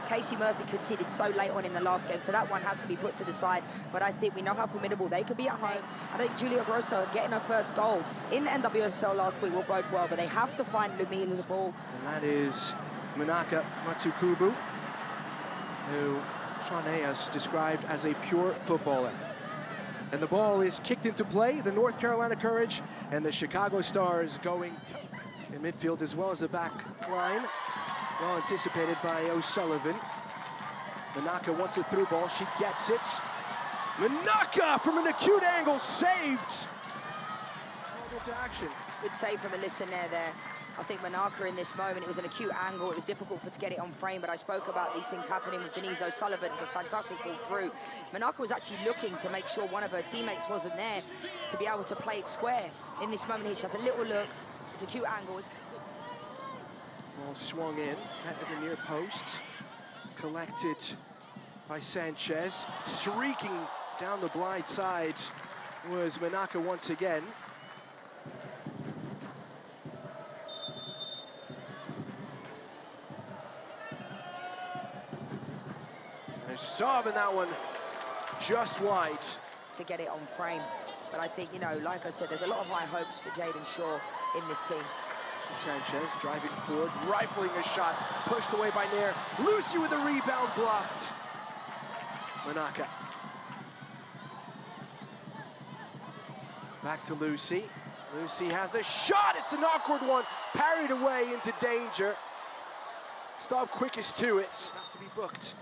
Casey Murphy conceded so late on in the last game, so that one has to be put to the side. But I think we know how formidable they could be at home. I think Julia Grosso getting her first goal in NWSL last week will bode well, but they have to find Lumila's ball. And that is Manaka Matsukubu, who Shanae has described as a pure footballer. And the ball is kicked into play. The North Carolina Courage and the Chicago Stars going in midfield as well as the back line. Well anticipated by O'Sullivan. Manaka wants a through ball. She gets it. Manaka from an acute angle saved. Into action. Good save from Alyssa there. I think Manaka in this moment, it was an acute angle. It was difficult for her to get it on frame, but I spoke about these things happening with Denise O'Sullivan. It's a fantastic ball through. Manaka was actually looking to make sure one of her teammates wasn't there to be able to play it square. In this moment here, she has a little look. It's a cute angle. Ball swung in at the near post. Collected by Sanchez. Streaking down the blind side was Manaka once again. Sub in that one, just wide. To get it on frame. But I think, you know, like I said, there's a lot of high hopes for Jaden Shaw in this team. Sanchez driving forward, rifling a shot, pushed away by Nair. Lucy with a rebound blocked. Manaka. Back to Lucy. Lucy has a shot, it's an awkward one. Parried away into danger. Stop quickest to it, not to be booked.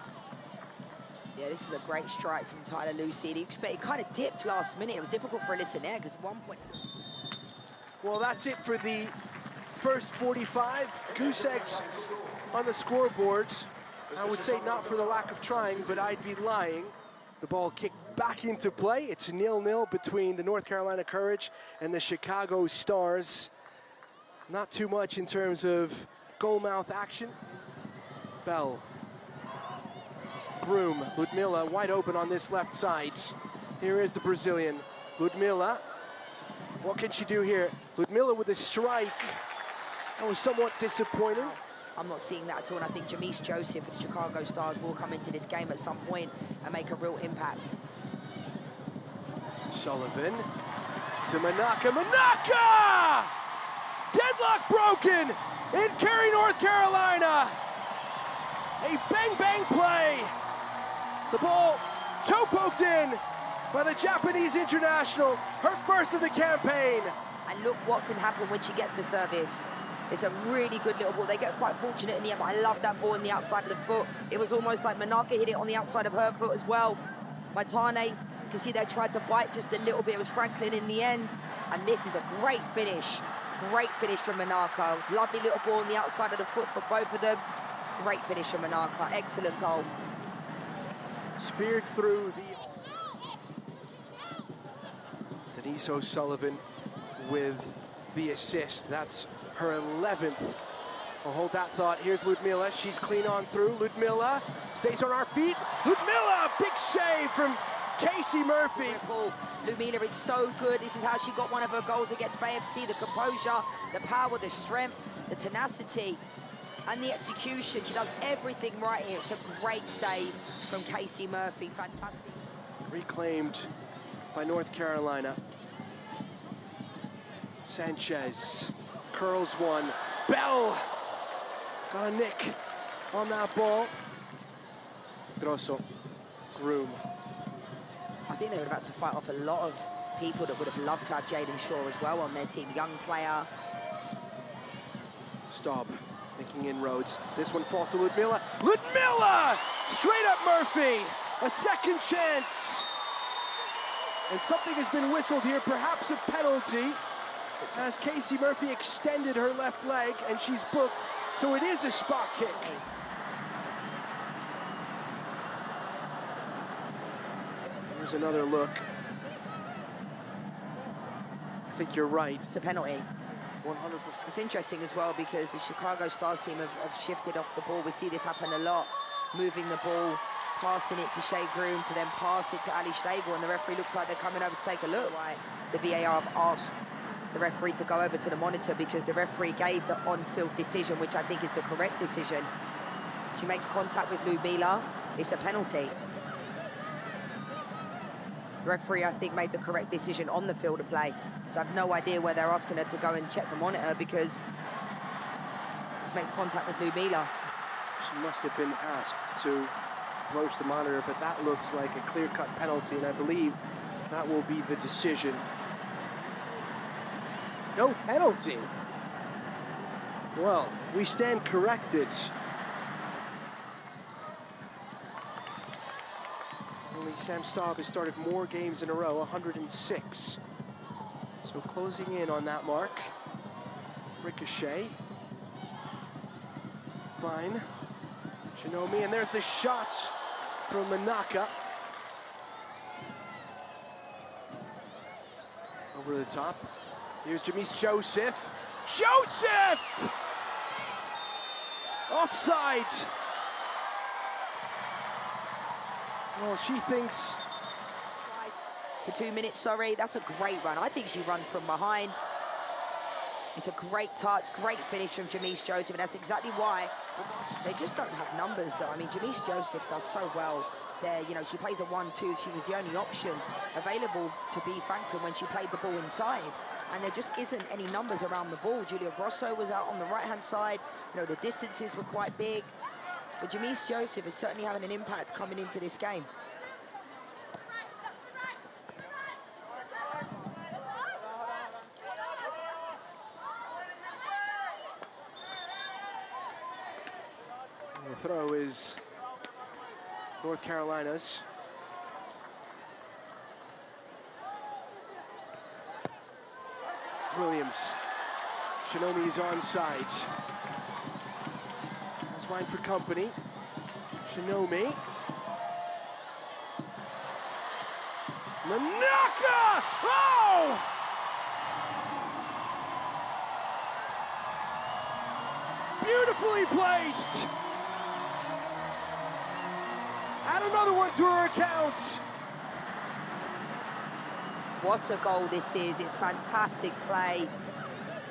Yeah, this is a great strike from Tyler Lucy. He kind of dipped last minute. It was difficult for Alyssa there because at one point... Well, that's it for the first 45. Goose eggs on the scoreboard. I would say not for the lack of trying, but I'd be lying. The ball kicked back into play. It's 0-0 between the North Carolina Courage and the Chicago Stars. Not too much in terms of goal mouth action. Bell. Groom, Ludmilla wide open on this left side. Here is the Brazilian, Ludmilla. What can she do here? Ludmilla with a strike. That was somewhat disappointing. I'm not seeing that at all, and I think Jamise Joseph of the Chicago Stars will come into this game at some point and make a real impact. Sullivan to Manaka. Manaka! Deadlock broken in Cary, North Carolina. A bang-bang play. The ball toe poked in by the Japanese international, her first of the campaign. And look what can happen when she gets the service. It's a really good little ball. They get quite fortunate in the end, but I love that ball on the outside of the foot. It was almost like Manaka hit it on the outside of her foot as well. Maitane, you can see they tried to bite just a little bit. It was Franklin in the end. And this is a great finish. Great finish from Manaka. Lovely little ball on the outside of the foot for both of them. Great finish from Manaka. Excellent goal. Speared through the... Denise O'Sullivan with the assist. That's her 11th. I'll hold that thought. Here's Ludmilla. She's clean on through. Ludmilla stays on our feet. Ludmilla, big save from Casey Murphy. Ludmilla is so good. This is how she got one of her goals against Bay FC. The composure, the power, the strength, the tenacity, and the execution. She does everything right here. It's a great save from Casey Murphy. Fantastic. Reclaimed by North Carolina. Sanchez curls one. Bell got a nick on that ball. Grosso. Groom. I think they were about to fight off a lot of people that would have loved to have Jaden Shaw as well on their team. Young player. Staub making inroads. This one falls to Ludmilla. Ludmilla! Straight up Murphy! A second chance! And something has been whistled here, perhaps a penalty, as Casey Murphy extended her left leg and she's booked, so it is a spot kick. Here's another look. I think you're right. It's a penalty. 100%. It's interesting as well because the Chicago Stars team have shifted off the ball. We see this happen a lot, moving the ball, passing it to Shea Groom to then pass it to Ali Stagel, and the referee looks like they're coming over to take a look. Right. The VAR have asked the referee to go over to the monitor because the referee gave the on-field decision, which I think is the correct decision. She makes contact with Lubila. It's a penalty. The referee, I think, made the correct decision on the field of play. So I have no idea where they're asking her to go and check the monitor, because she's made contact with Lubila. She must have been asked to approach the monitor, but that looks like a clear-cut penalty, and I believe that will be the decision. No penalty. Well, we stand corrected. Only Sam Staub has started more games in a row, 106. So closing in on that mark. Ricochet. Fine. Shinomi, and there's the shot from Manaka. Over the top. Here's Jamise Joseph. Joseph! Offside! Well, she thinks... For 2 minutes, sorry. That's a great run. I think she runs from behind. It's a great touch, great finish from Jamise Joseph, and that's exactly why they just don't have numbers, though. I mean, Jamise Joseph does so well there. You know, she plays a 1-2. She was the only option available to be Franklin when she played the ball inside. And there just isn't any numbers around the ball. Julia Grosso was out on the right-hand side. You know, the distances were quite big. But Jamise Joseph is certainly having an impact coming into this game. The throw is North Carolina's. Williams. Shinomi is onside. That's fine for company. Shinomi. Manaka! Oh! Beautifully placed! Add another one to her account. What a goal this is. It's fantastic play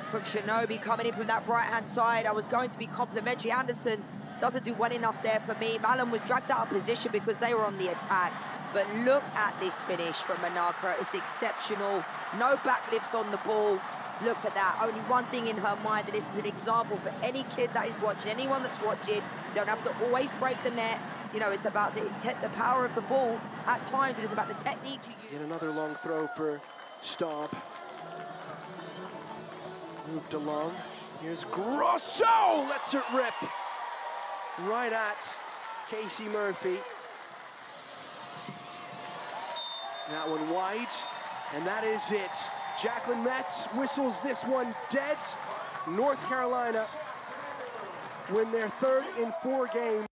from Shinobi coming in from that right-hand side. I was going to be complimentary. Anderson doesn't do well enough there for me. Malin was dragged out of position because they were on the attack. But look at this finish from Manaka. It's exceptional. No backlift on the ball. Look at that. Only one thing in her mind, and this is an example for any kid that is watching, anyone that's watching. You don't have to always break the net. You know, it's about the power of the ball at times, and it's about the technique you use. Yet another long throw for Staub. Moved along. Here's Grosso! Lets it rip. Right at Casey Murphy. That one wide, and that is it. Jacqueline Metz whistles this one dead. North Carolina win their third in 4 games.